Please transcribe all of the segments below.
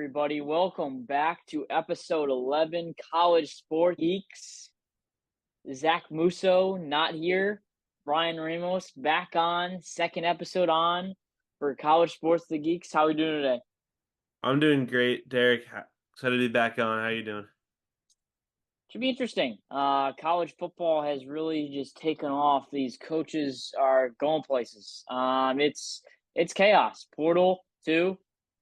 everybody. Welcome back to episode 11, College Sport Geeks. Zach Musso not here. Brian Ramos back on, second episode on for College Sports The Geeks. How are we doing today? I'm doing great, Derek. Excited to be back on. How you doing? Should be interesting. College football has really just taken off. These coaches are going places. It's chaos. Portal too.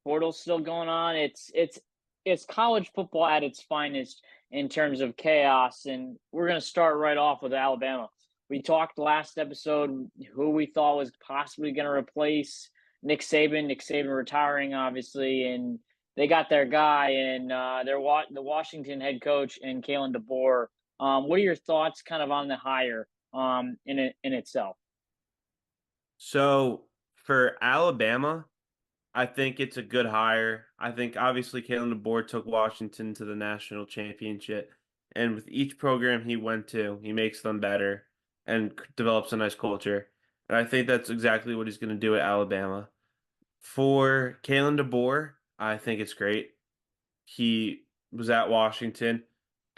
Portal's still going on. It's college football at its finest in terms of chaos. And we're gonna start right off with Alabama. We talked last episode who we thought was possibly going to replace Nick Saban. Nick Saban retiring, obviously, and they got their guy and the Washington head coach and Kalen DeBoer. What are your thoughts, kind of on the hire in itself? So for Alabama, I think it's a good hire. I think obviously Kalen DeBoer took Washington to the national championship, and with each program he went to, he makes them better and develops a nice culture. And I think that's exactly what he's going to do at Alabama. For Kalen DeBoer, I think it's great. He was at Washington,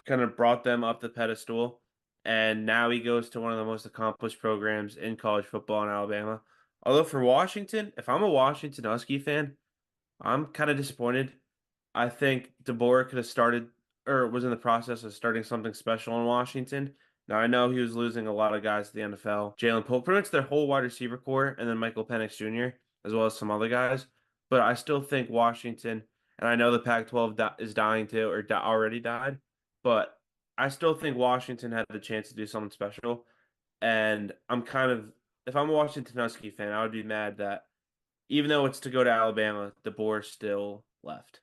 kind of brought them up the pedestal, and now he goes to one of the most accomplished programs in college football in Alabama. Although for Washington, if I'm a Washington Husky fan, I'm kind of disappointed. I think DeBoer could have started or was in the process of starting something special in Washington. Now I know he was losing a lot of guys to the NFL. Jalen Pope, pretty much their whole wide receiver core, and then Michael Penix Jr., as well as some other guys. But I still think Washington, and I know the Pac-12 is dying to or already died, but I still think Washington had the chance to do something special. And I'm kind of, if I'm a Washington Husky fan, I would be mad that even though it's to go to Alabama, DeBoer still left.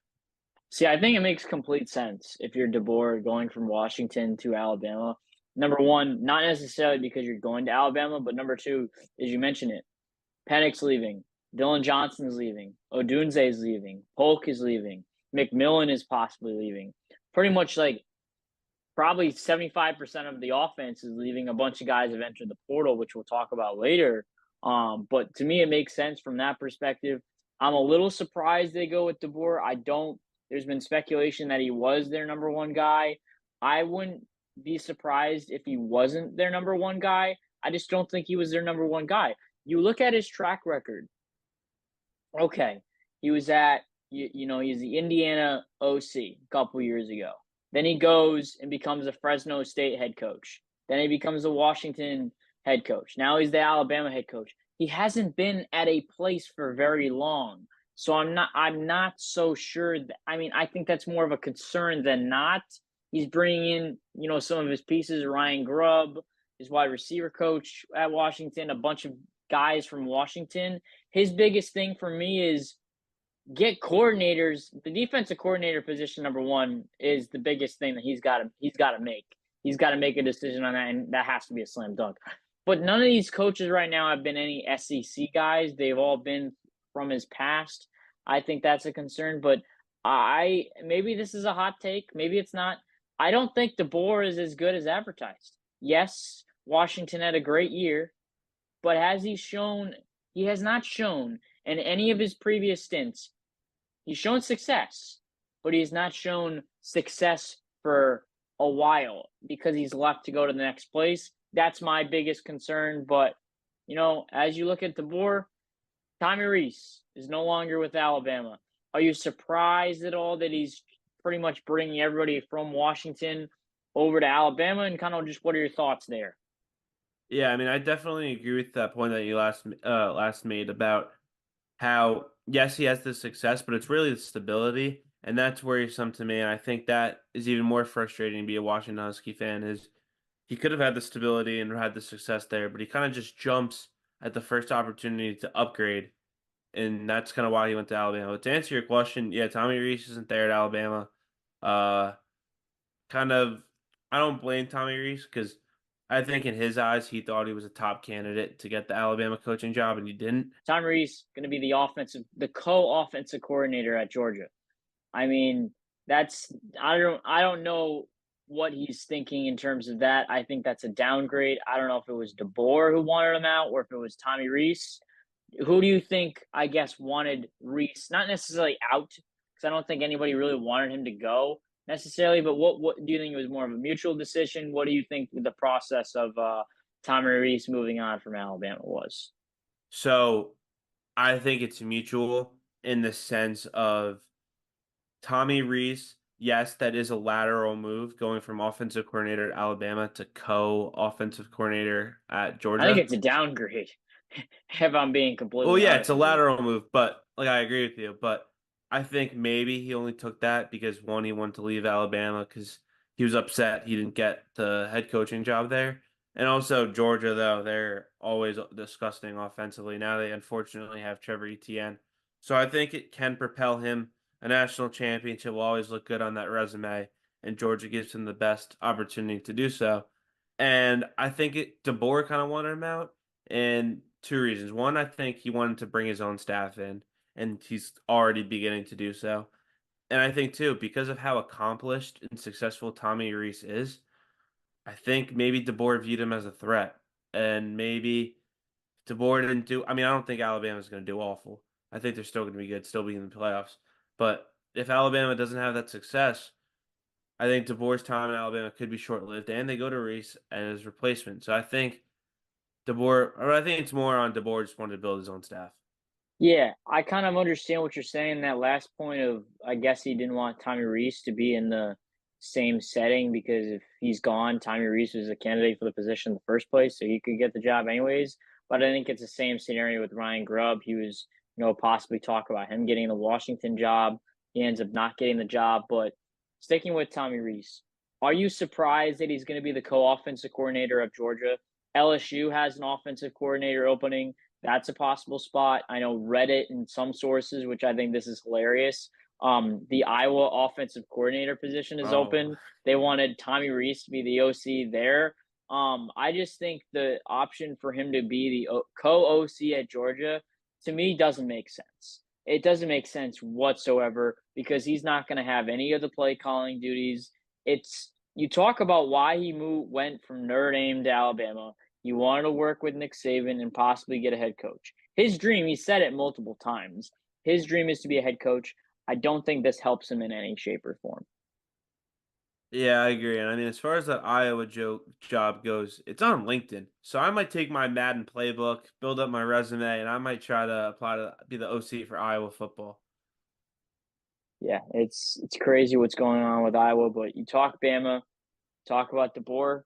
See, I think it makes complete sense if you're DeBoer going from Washington to Alabama. Number one, not necessarily because you're going to Alabama, but number two, as you mentioned it, Penix leaving, Dylan Johnson's leaving, Odunze is leaving, Polk is leaving, McMillan is possibly leaving. Pretty much like probably 75% of the offense is leaving. A bunch of guys have entered the portal, which we'll talk about later. But to me, it makes sense from that perspective. I'm a little surprised they go with DeBoer. I don't. There's been speculation that he was their number one guy. I wouldn't be surprised if he wasn't their number one guy. I just don't think he was their number one guy. You look at his track record. Okay, he was at he's the Indiana OC a couple years ago. Then he goes and becomes a Fresno State head coach. Then he becomes a Washington head coach. Now he's the Alabama head coach. He hasn't been at a place for very long. So I'm not so sure that, I mean, I think that's more of a concern than not. He's bringing in, some of his pieces, Ryan Grubb, his wide receiver coach at Washington, a bunch of guys from Washington. His biggest thing for me is get coordinators. The defensive coordinator position, number one, is the biggest thing that he's got to make. He's got to make a decision on that, and that has to be a slam dunk. But none of these coaches right now have been any SEC guys. They've all been from his past. I think that's a concern. But I maybe this is a hot take. Maybe it's not. I don't think DeBoer is as good as advertised. Yes, Washington had a great year, but has he shown? He has not shown in any of his previous stints. He's shown success, but he's not shown success for a while because he's left to go to the next place. That's my biggest concern. But, as you look at DeBoer, Tommy Rees is no longer with Alabama. Are you surprised at all that he's pretty much bringing everybody from Washington over to Alabama? And kind of just what are your thoughts there? Yeah, I mean, I definitely agree with that point that you last made about how yes, he has the success, but it's really the stability, and that's worrisome to me. And I think that is even more frustrating to be a Washington Husky fan. Is he could have had the stability and had the success there, but he kind of just jumps at the first opportunity to upgrade, and that's kind of why he went to Alabama. But to answer your question, yeah, Tommy Rees isn't there at Alabama. Uh, kind of, I don't blame Tommy Rees because I think in his eyes he thought he was a top candidate to get the Alabama coaching job, and he didn't. Tom Rees going to be the co-offensive coordinator at Georgia. I mean, that's I don't know what he's thinking in terms of that. I think that's a downgrade. I don't know if it was DeBoer who wanted him out or if it was Tommy Rees. Who do you think, I guess, wanted Rees not necessarily out, because I don't think anybody really wanted him to go necessarily. But what do you think it was more of a mutual decision? What do you think the process of Tommy Reese moving on from Alabama was? So I think it's mutual in the sense of Tommy Reese. Yes, that is a lateral move going from offensive coordinator at Alabama to co-offensive coordinator at I think Georgia. it's a downgrade, if I'm being Well, completely yeah, it's honest a with you. lateral move, but like I agree with you. But I think maybe he only took that because one, he wanted to leave Alabama because he was upset he didn't get the head coaching job there. And also Georgia, though, they're always disgusting offensively. Now they unfortunately have Trevor Etienne. So I think it can propel him. A national championship will always look good on that resume, and Georgia gives him the best opportunity to do so. And I think DeBoer kind of wanted him out, and two reasons. One, I think he wanted to bring his own staff in, and he's already beginning to do so. And I think too, because of how accomplished and successful Tommy Reese is, I think maybe DeBoer viewed him as a threat. And maybe DeBoer didn't do. I mean, I don't think Alabama's going to do awful. I think they're still going to be good, still be in the playoffs. But if Alabama doesn't have that success, I think DeBoer's time in Alabama could be short lived, and they go to Reese as replacement. So I think DeBoer, or I think it's more on DeBoer just wanted to build his own staff. Yeah, I kind of understand what you're saying. That last point of, I guess he didn't want Tommy Reese to be in the same setting because if he's gone, Tommy Reese was a candidate for the position in the first place, so he could get the job anyways. But I think it's the same scenario with Ryan Grubb. He was, possibly talk about him getting the Washington job. He ends up not getting the job. But sticking with Tommy Reese, are you surprised that he's going to be the co-offensive coordinator of Georgia? LSU has an offensive coordinator opening. That's a possible spot. I know Reddit and some sources, which I think this is hilarious. The Iowa offensive coordinator position is Oh, open. They wanted Tommy Reese to be the OC there. I just think the option for him to be the co OC at Georgia to me doesn't make sense. It doesn't make sense whatsoever because he's not going to have any of the play calling duties. It's you talk about why he went from Notre Dame to Alabama. He wanted to work with Nick Saban and possibly get a head coach. His dream, he said it multiple times. His dream is to be a head coach. I don't think this helps him in any shape or form. yeah, I agree. And I mean, as far as that Iowa job goes, it's on LinkedIn. So I might take my Madden playbook, build up my resume, and I might try to apply to be the OC for Iowa football. Yeah, it's crazy what's going on with Iowa, but you talk Bama, talk about DeBoer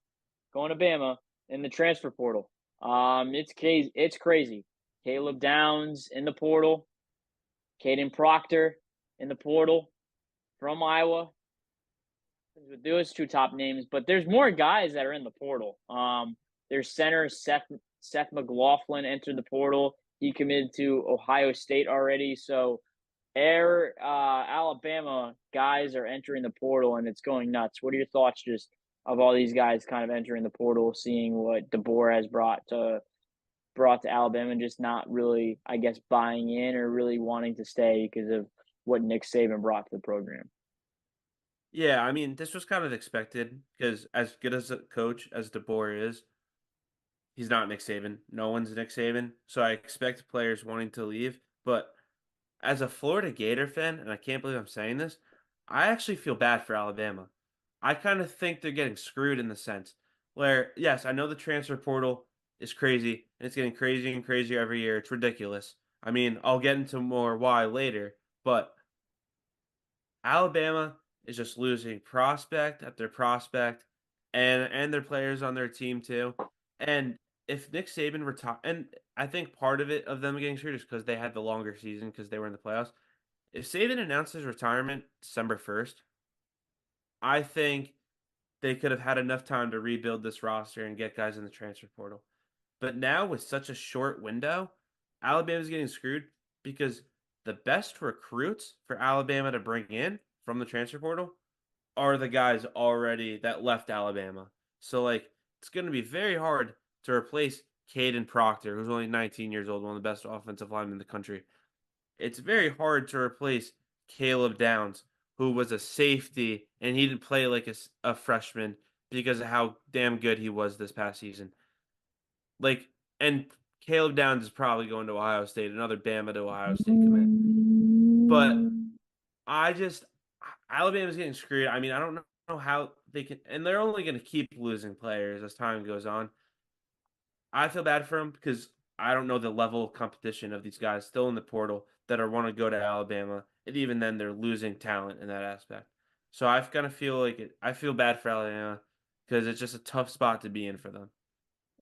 going to Bama in the transfer portal. It's crazy. It's crazy. Caleb Downs in the portal, Caden Proctor in the portal from Iowa. With those two top names, but there's more guys that are in the portal. There's center Seth McLaughlin entered the portal. He committed to Ohio State already. So air Alabama guys are entering the portal and it's going nuts. What are your thoughts just of all these guys kind of entering the portal, seeing what DeBoer has brought to Alabama and just not really, I guess, buying in or really wanting to stay because of what Nick Saban brought to the program? Yeah, I mean, this was kind of expected because as good as a coach as DeBoer is, he's not Nick Saban. No one's Nick Saban. So I expect players wanting to leave. But as a Florida Gator fan, and I can't believe I'm saying this, I actually feel bad for Alabama. I kind of think they're getting screwed in the sense where, yes, I know the transfer portal is crazy and it's getting crazier and crazier every year. It's ridiculous. I mean, I'll get into more why later, but Alabama is just losing prospect after prospect and their players on their team too. And if Nick Saban retire, and I think part of it of them getting screwed is because they had the longer season because they were in the playoffs. If Saban announced his retirement December 1st, I think they could have had enough time to rebuild this roster and get guys in the transfer portal. But now with such a short window, Alabama's getting screwed because the best recruits for Alabama to bring in from the transfer portal are the guys already that left Alabama. So like it's going to be very hard to replace Caden Proctor, who's only 19 years old, one of the best offensive linemen in the country. It's very hard to replace Caleb Downs, who was a safety and he didn't play like a freshman because of how damn good he was this past season. Like, and Caleb Downs is probably going to Ohio State, another Bama to Ohio State commit. But I just Alabama's getting screwed. I mean, I don't know how they can, and they're only going to keep losing players as time goes on. I feel bad for them because I don't know the level of competition of these guys still in the portal that are want to go to Alabama, and even then they're losing talent in that aspect. So I kind of feel like I feel bad for Alabama because it's just a tough spot to be in for them.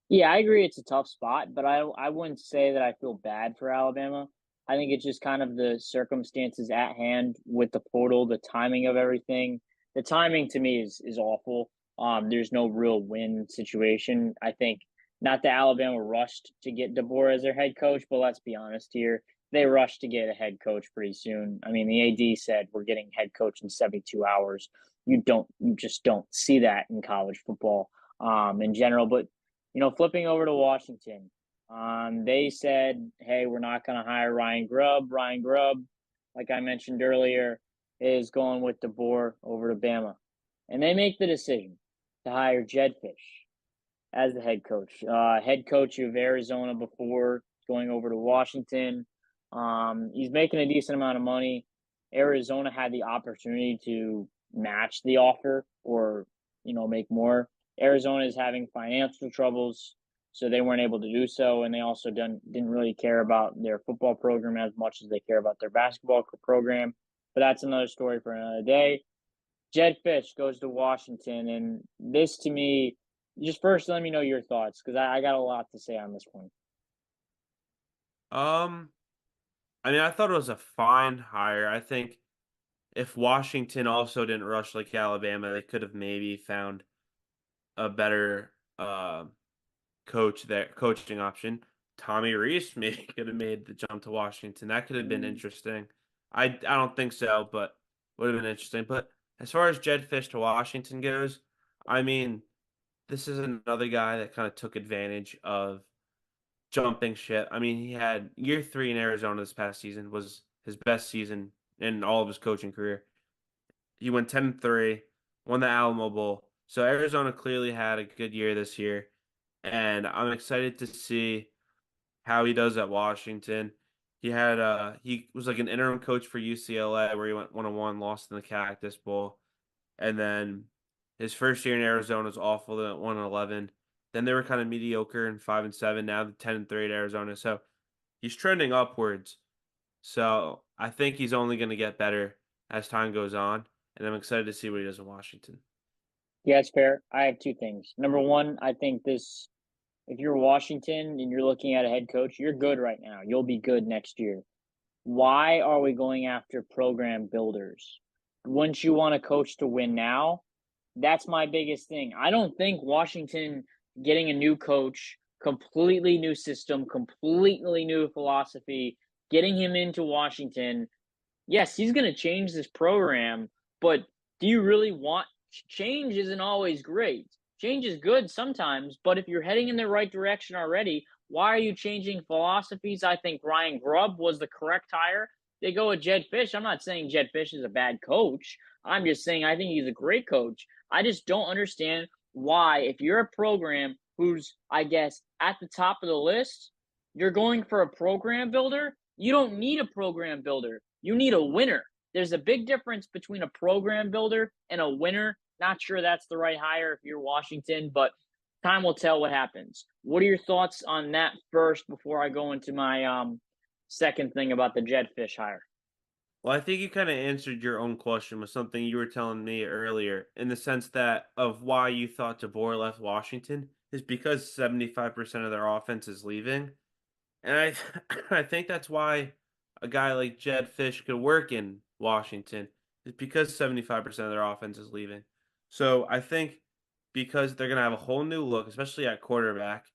Yeah, I agree it's a tough spot, but I wouldn't say that I feel bad for Alabama. I think it's just kind of the circumstances at hand with the portal, the timing of everything. The timing to me is awful. There's no real win situation. I think not that Alabama rushed to get DeBoer as their head coach, but let's be honest here. They rushed to get a head coach pretty soon. I mean, the AD said we're getting head coach in 72 hours. You just don't see that in college football in general. But flipping over to Washington, they said, "Hey, we're not going to hire Ryan Grubb." Ryan Grubb, like I mentioned earlier, is going with DeBoer over to Bama, and they make the decision to hire Jed Fish as the head coach. Head coach of Arizona before going over to Washington. He's making a decent amount of money. Arizona had the opportunity to match the offer or make more. Arizona is having financial troubles, so they weren't able to do so, and they also didn't really care about their football program as much as they care about their basketball program. But that's another story for another day. Jed Fish goes to Washington, and this to me, just first let me know your thoughts because I got a lot to say on this one. Um, I mean, I thought it was a fine hire. I think if Washington also didn't rush like Alabama, they could have maybe found a better coaching option. Tommy Reese maybe could have made the jump to Washington. That could have been Mm, interesting. I don't think so, but would have been interesting. But as far as Jed Fish to Washington goes, I mean, this is another guy that kind of took advantage of jumping ship. I mean, he had year 3 in Arizona this past season was his best season in all of his coaching career. He went 10-3, won the Alamo Bowl. So Arizona clearly had a good year this year, and I'm excited to see how he does at Washington. He was like an interim coach for UCLA where he went 1-1, lost in the Cactus Bowl. And then his first year in Arizona was awful. They went 1-11. Then they were kind of mediocre and 5-7. Now the 10-3 at Arizona. So he's trending upwards. So I think he's only going to get better as time goes on. And I'm excited to see what he does in Washington. yeah, it's fair. I have two things. Number one, I think this if you're Washington and you're looking at a head coach, you're good right now. You'll be good next year. Why are we going after program builders? Wouldn't you want a coach to win now? That's my biggest thing. I don't think Washington getting a new coach, completely new system, completely new philosophy, getting him into Washington, yes, he's going to change this program, but do you really want change? Isn't always great. Change is good sometimes, but if you're heading in the right direction already, why are you changing philosophies? I think Ryan Grubb was the correct hire. They go with Jed Fish. I'm not saying Jed Fish is a bad coach. I'm just saying I think he's a great coach. I just don't understand why, if you're a program who's, I guess, at the top of the list, you're going for a program builder. You don't need a program builder. You need a winner. There's a big difference between a program builder and a winner. Not sure that's the right hire if you're Washington, but time will tell what happens. What are your thoughts on that first before I go into my second thing about the Jed Fish hire? Well, I think you kind of answered your own question with something you were telling me earlier, in the sense that of why you thought DeBoer left Washington is because 75% of their offense is leaving. And I think that's why a guy like Jed Fish could work in Washington is because 75% of their offense is leaving. So I think because they're gonna have a whole new look, especially at quarterback.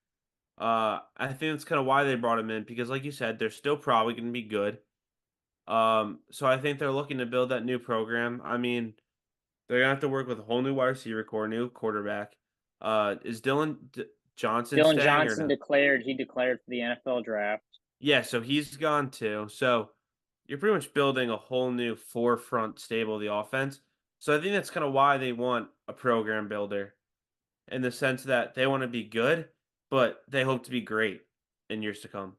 I think that's kind of why they brought him in because, like you said, they're still probably gonna be good. So I think they're looking to build that new program. I mean, they're gonna have to work with a whole new wide receiver core, new quarterback. Is Johnson Dylan staying or Johnson no? declared for the NFL draft. Yeah, so he's gone too. So you're pretty much building a whole new forefront stable of the offense. So I think that's kind of why they want a program builder in the sense that they want to be good, but they hope to be great in years to come.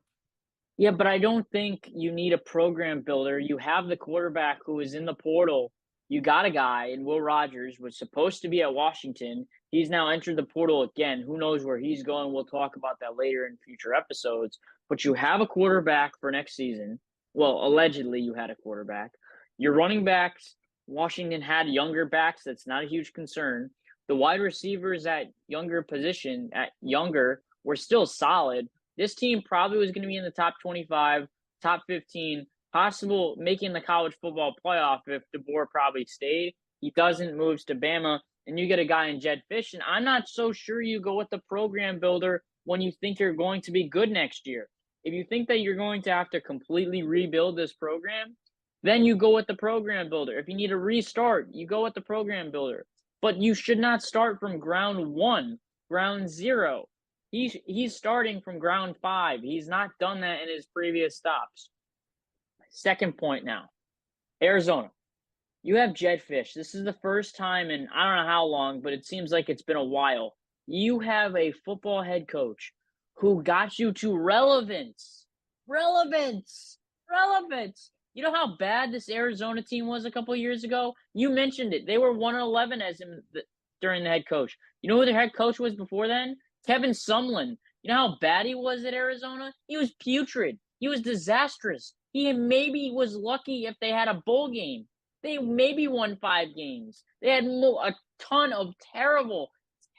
Yeah, but I don't think you need a program builder. You have the quarterback who is in the portal. You got a guy in Will Rogers, was supposed to be at Washington. He's now entered the portal again. Who knows where he's going? We'll talk about that later in future episodes. But you have a quarterback for next season. Well, allegedly, you had a quarterback. Your running backs, Washington had younger backs. That's not a huge concern. The wide receivers at younger, were still solid. This team probably was going to be in the top 25, top 15, possible making the college football playoff if DeBoer probably stayed. He doesn't, moves to Bama, and you get a guy in Jedd Fisch. And I'm not so sure you go with the program builder when you think you're going to be good next year. If you think that you're going to have to completely rebuild this program, then you go with the program builder. If you need a restart, you go with the program builder. But you should not start from ground one, ground zero. He's starting from ground five. He's not done that in his previous stops. Second point now, Arizona. You have Jedd Fisch. This is the first time in I don't know how long, but it seems like it's been a while. You have a football head coach who got you to relevance. Relevance. Relevance. You know how bad this Arizona team was a couple of years ago? You mentioned it. They were 1-11 as during the head coach. You know who their head coach was before then? Kevin Sumlin. You know how bad he was at Arizona? He was putrid. He was disastrous. He maybe was lucky if they had a bowl game. They maybe won 5 games. They had a ton of terrible,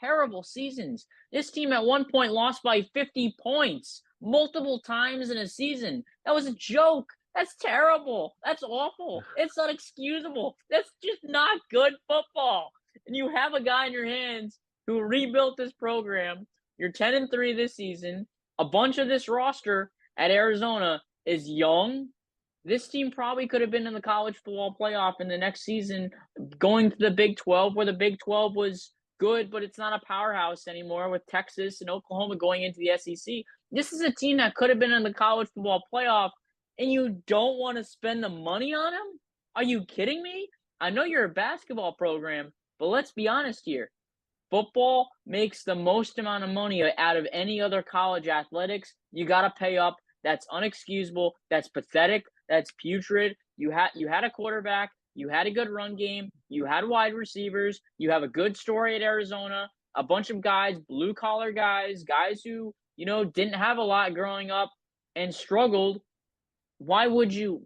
terrible seasons. This team at one point lost by 50 points multiple times in a season. That was a joke. That's terrible. That's awful. It's unexcusable. That's just not good football. And you have a guy in your hands who rebuilt this program. You're 10-3 this season. A bunch of this roster at Arizona is young. This team probably could have been in the college football playoff in the next season, going to the Big 12, where the Big 12 was good, but it's not a powerhouse anymore with Texas and Oklahoma going into the SEC. This is a team that could have been in the college football playoff, and you don't want to spend the money on them? Are you kidding me? I know you're a basketball program, but let's be honest here. Football makes the most amount of money out of any other college athletics. You got to pay up. That's unexcusable. That's pathetic. That's putrid. You had a quarterback. You had a good run game. You had wide receivers. You have a good story at Arizona. A bunch of guys, blue collar guys, guys who didn't have a lot growing up and struggled. Why would you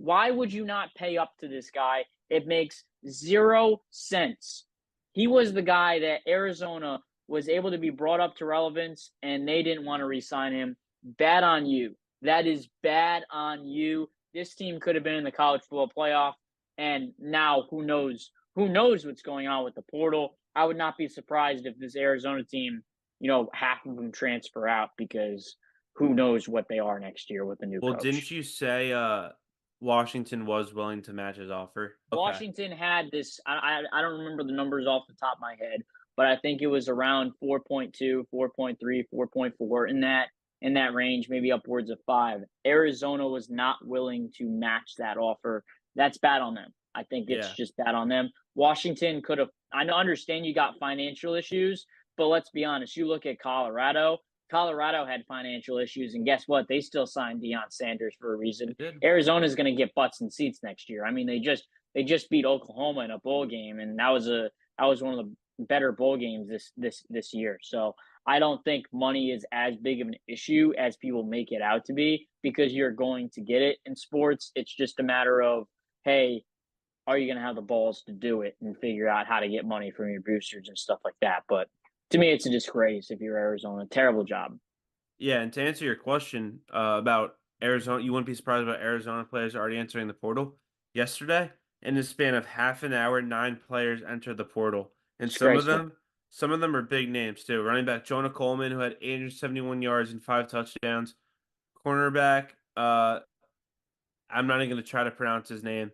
not pay up to this guy? It makes 0 sense. He was the guy that Arizona was able to be brought up to relevance, and they didn't want to re-sign him. Bad on you. That is bad on you. This team could have been in the college football playoff, and now who knows? Who knows what's going on with the portal? I would not be surprised if this Arizona team, half of them transfer out, because who knows what they are next year with the new Well, coach. didn't you say Washington was willing to match his offer? Okay. Washington had this. I don't remember the numbers off the top of my head, but I think it was around 4.2, 4.3, 4.4 in that range, maybe upwards of 5. Arizona was not willing to match that offer. That's bad on them. I think it's Yeah. just bad on them. Washington could have. Understand you got financial issues, but let's be honest. You look at Colorado. Colorado had financial issues, and guess what? They still signed Deion Sanders for a reason. It did. Arizona's going to get butts and seats next year. I mean, they just beat Oklahoma in a bowl game, and that was one of the better bowl games this year. So I don't think money is as big of an issue as people make it out to be, because you're going to get it in sports. It's just a matter of, hey, are you going to have the balls to do it and figure out how to get money from your boosters and stuff like that? But to me, it's a disgrace if you're Arizona. Terrible job. Yeah, and to answer your question about Arizona, you wouldn't be surprised about Arizona players already entering the portal. Yesterday, in the span of half an hour, 9 players entered the portal, and Disgraceful. some of them are big names too. Running back Jonah Coleman, who had 871 yards and 5 touchdowns. Cornerback, I'm not even going to try to pronounce his name.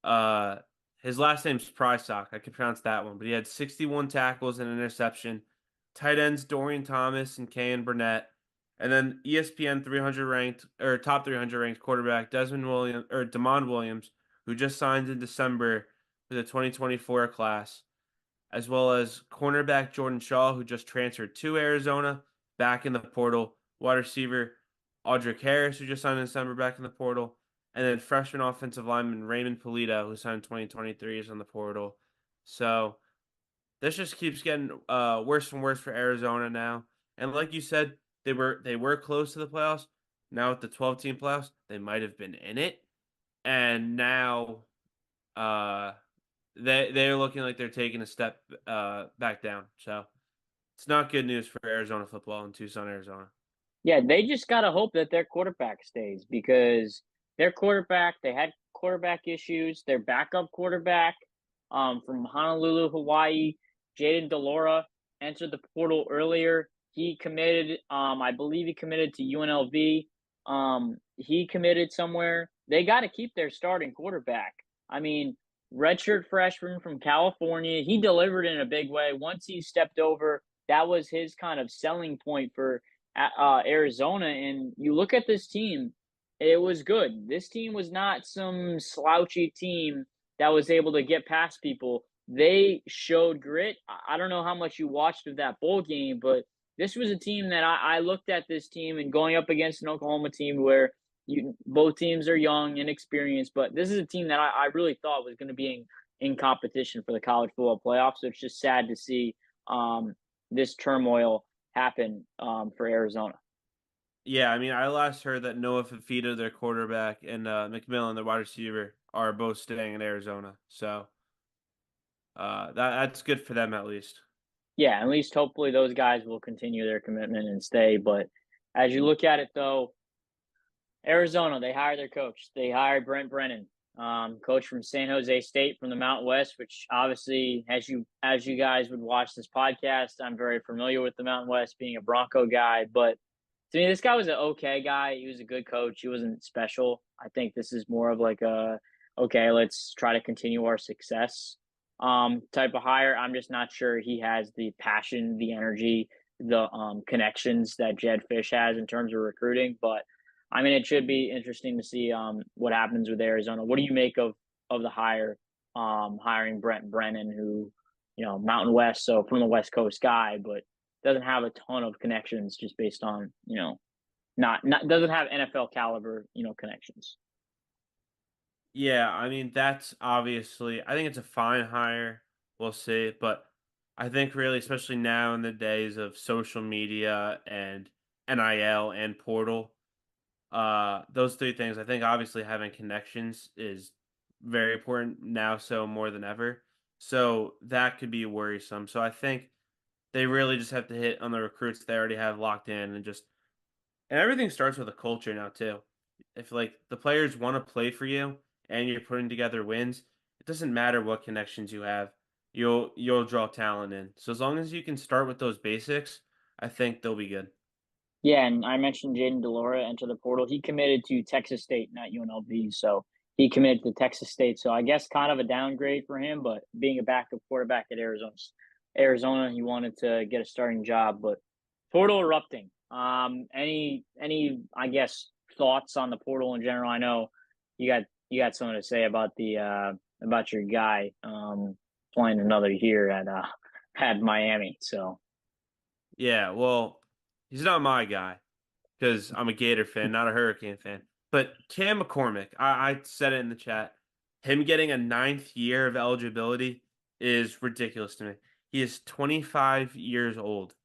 His last name's Prysock. I can pronounce that one, but he had 61 tackles and an interception. Tight ends Dorian Thomas and Kayan Burnett. And then ESPN 300 ranked or top 300 ranked quarterback Demond Williams, who just signed in December for the 2024 class, as well as cornerback Jordan Shaw, who just transferred to Arizona, back in the portal. Wide receiver Audric Harris, who just signed in December, back in the portal. And then freshman offensive lineman Raymond Polito, who signed in 2023, is on the portal. So this just keeps getting worse and worse for Arizona now. And like you said, they were close to the playoffs. Now with the 12-team playoffs, they might have been in it. And now uh they're looking like they're taking a step back down. So it's not good news for Arizona football in Tucson, Arizona. Yeah, they just gotta hope that their quarterback stays because their quarterback, they had quarterback issues. Their backup quarterback, from Honolulu, Hawaii, Jaden Delora, entered the portal earlier. He committed, I believe he committed to UNLV. He committed somewhere. They got to keep their starting quarterback. I mean, redshirt freshman from California, he delivered in a big way. Once he stepped over, that was his kind of selling point for Arizona, and you look at this team, it was good. This team was not some slouchy team that was able to get past people. They showed grit. I don't know how much you watched of that bowl game, but this was a team that I looked at this team and going up against an Oklahoma team where both teams are young and experienced, but this is a team that I really thought was going to be in competition for the college football playoffs. So it's just sad to see this turmoil happen for Arizona. Yeah, I mean, I last heard that Noah Fifita, their quarterback, and McMillan, their wide receiver, are both staying in Arizona. So that's good for them at least. Yeah, at least hopefully those guys will continue their commitment and stay. But as you look at it, though, Arizona, they hired their coach. They hired Brent Brennan, coach from San Jose State from the Mountain West, which obviously, as you guys would watch this podcast, I'm very familiar with the Mountain West, being a Bronco guy. But to me, this guy was an okay guy. He was a good coach. He wasn't special. I think this is more of like a okay, let's try to continue our success type of hire. I'm just not sure he has the passion, the energy, the connections that Jed Fish has in terms of recruiting. But I mean, it should be interesting to see what happens with Arizona. What do you make of the hire, hiring Brent Brennan, who Mountain West, so from the West Coast guy, but doesn't have a ton of connections just based on not doesn't have NFL caliber connections. Yeah, I mean, that's obviously, I think it's a fine hire. We'll see. But I think really, especially now in the days of social media and NIL and portal, those three things, I think obviously having connections is very important now, so more than ever. So that could be worrisome. So I think they really just have to hit on the recruits they already have locked in and everything starts with a culture now too. If like the players want to play for you and you're putting together wins, it doesn't matter what connections you have. You'll draw talent in. So as long as you can start with those basics, I think they'll be good. Yeah, and I mentioned Jaden Delora enter the portal. He committed to Texas State, not UNLV. So he committed to Texas State. So I guess kind of a downgrade for him, but being a backup quarterback at Arizona, he wanted to get a starting job. But portal erupting. Any I guess thoughts on the portal in general? I know you got something to say about your guy playing another year at Miami. So Yeah, well, he's not my guy because I'm a Gator fan, not a Hurricane fan. But Cam McCormick, I said it in the chat. Him getting a ninth year of eligibility is ridiculous to me. He is 25 years old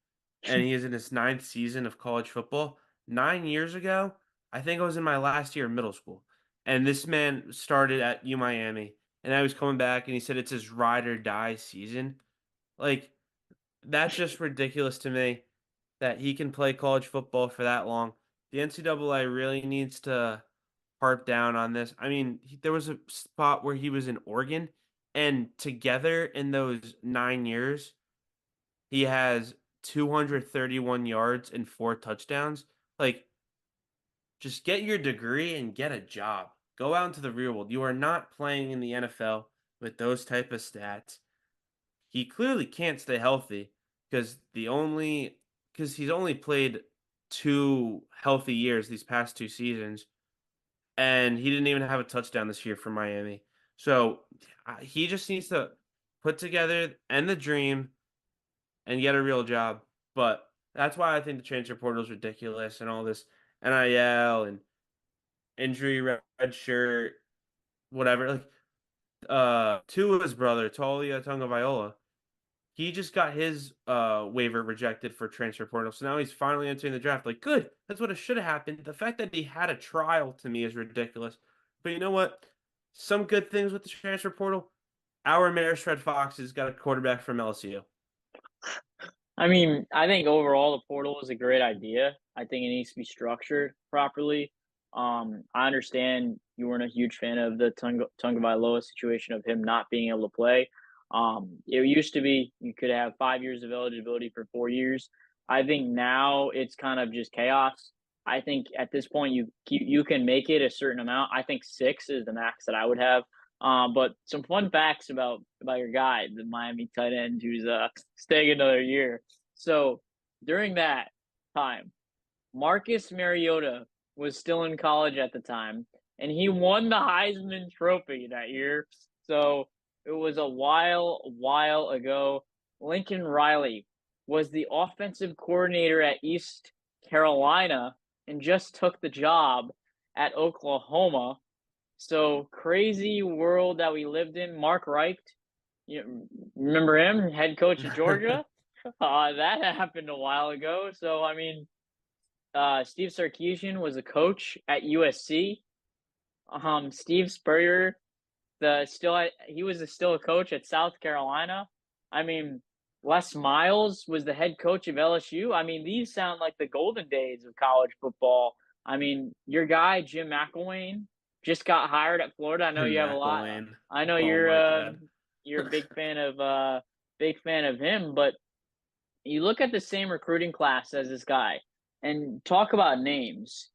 and he is in his ninth season of college football. 9 years ago, I think I was in my last year of middle school. And this man started at U Miami and I was coming back and he said it's his ride or die season. Like, that's just ridiculous to me that he can play college football for that long. The NCAA really needs to harp down on this. I mean, there was a spot where he was in Oregon, and together in those 9 years, he has 231 yards and 4 touchdowns. Like, just get your degree and get a job. Go out into the real world. You are not playing in the NFL with those type of stats. He clearly can't stay healthy because he's only played 2 healthy years these past 2 seasons, and he didn't even have a touchdown this year for Miami. So he just needs to put together end the dream and get a real job. But that's why I think the transfer portal is ridiculous and all this. NIL and injury red shirt, whatever. Like Tua's brother, Talia Tagovailoa, he just got his waiver rejected for transfer portal. So now he's finally entering the draft. Like, good. That's what it should have happened. The fact that he had a trial to me is ridiculous. But you know what? Some good things with the transfer portal. Our Maris Red Foxes got a quarterback from LSU. I mean, I think overall the portal is a great idea. I think it needs to be structured properly. I understand you weren't a huge fan of the Tagovailoa situation of him not being able to play. It used to be you could have 5 years of eligibility for 4 years. I think now it's kind of just chaos. I think at this point you can make it a certain amount. I think 6 is the max that I would have. But some fun facts about your guy, the Miami tight end who's staying another year. So during that time, Marcus Mariota was still in college at the time, and he won the Heisman Trophy that year. So it was a while ago. Lincoln Riley was the offensive coordinator at East Carolina and just took the job at Oklahoma. So crazy world that we lived in. Mark Richt, you remember him, head coach of Georgia? That happened a while ago. So I mean, Steve Sarkisian was a coach at USC. Steve Spurrier, he was still a coach at South Carolina. I mean, Les Miles was the head coach of LSU. I mean, these sound like the golden days of college football. I mean, your guy Jim McElwain just got hired at Florida. I know you have a lot. McElwain. I know Oh my God. you're a big fan of him, but you look at the same recruiting class as this guy and talk about names.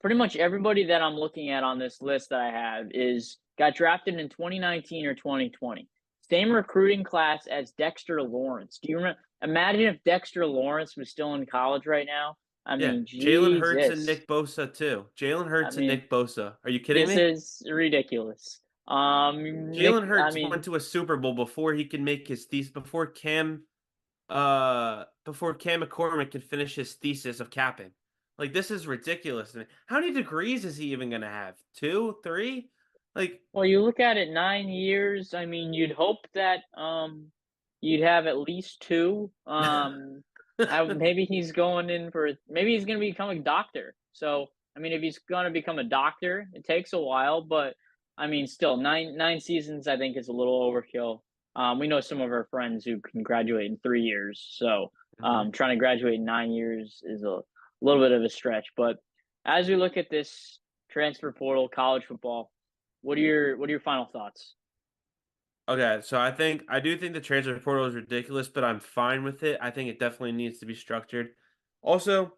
Pretty much everybody that I'm looking at on this list that I have is got drafted in 2019 or 2020. Same recruiting class as Dexter Lawrence. Do you remember? Imagine if Dexter Lawrence was still in college right now. I Yeah, mean, Jalen Hurts and Jesus. Nick Bosa too. Jalen I Hurts and mean, Nick Bosa. Are you kidding this me? is ridiculous. Jalen Nick, I Hurts went mean, to a Super Bowl before he could make his thesis before Cam McCormick could finish his thesis of capping. Like this is ridiculous to me. How many degrees is he even gonna have? Two, three? Like well, you look at it 9 years. I mean, you'd hope that you'd have at least two. Maybe he's going in for maybe he's going to become a doctor. So I mean, if he's going to become a doctor, it takes a while, but I mean, still nine seasons. I think is a little overkill. We know some of our friends who can graduate in 3 years, so Mhm. trying to graduate in 9 years is a little bit of a stretch. But as we look at this transfer portal, college football, what are your final thoughts? Okay, so I do think the transfer portal is ridiculous, but I'm fine with it. I think it definitely needs to be structured. Also,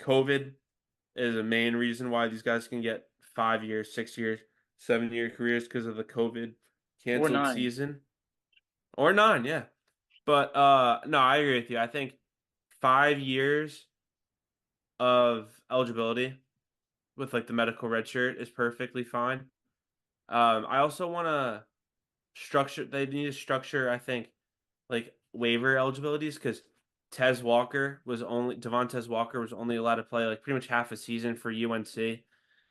COVID is a main reason why these guys can get 5 years, 6 years, 7 year careers because of the COVID Or canceled nine? season. Or nine, yeah. But no, I agree with you. I think 5 years of eligibility with like the medical red shirt is perfectly fine. I also want to structure. They need to structure. I think like waiver eligibilities because Devontae Walker was only allowed to play like pretty much half a season for UNC,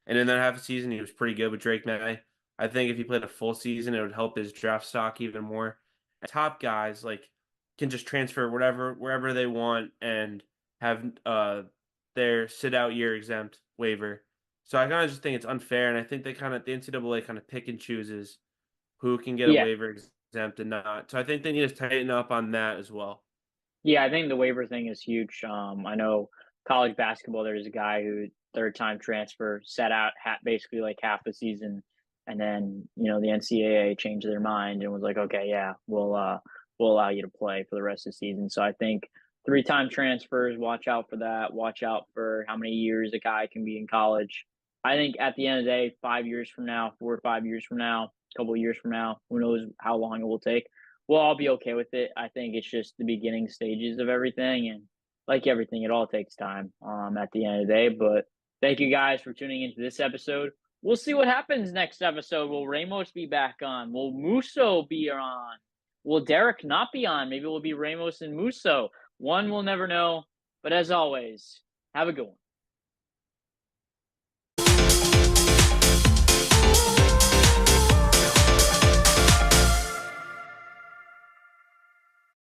and in that half a season he was pretty good with Drake May. I think if he played a full season, it would help his draft stock even more. And top guys like can just transfer wherever they want and have their sit out year exempt waiver. So I kind of just think it's unfair, and I think the NCAA kind of pick and chooses who can get a Yeah, waiver exempt and not. So I think they need to tighten up on that as well. yeah. I think the waiver thing is huge. I know college basketball. There's a guy who third time transfer sat out basically like half the season, and then the NCAA changed their mind and was like, okay, yeah, we'll allow you to play for the rest of the season. So I think 3-time transfers. Watch out for that. Watch out for how many years a guy can be in college. I think at the end of the day, 5 years from now, 4 or 5 years from now, a couple of years from now, who knows how long it will take, we'll all be okay with it. I think it's just the beginning stages of everything, and like everything, it all takes time. At the end of the day, but thank you guys for tuning into this episode. We'll see what happens next episode. Will Ramos be back on? Will Musso be on? Will Derek not be on? Maybe it will be Ramos and Musso. One will never know. But as always, have a good one.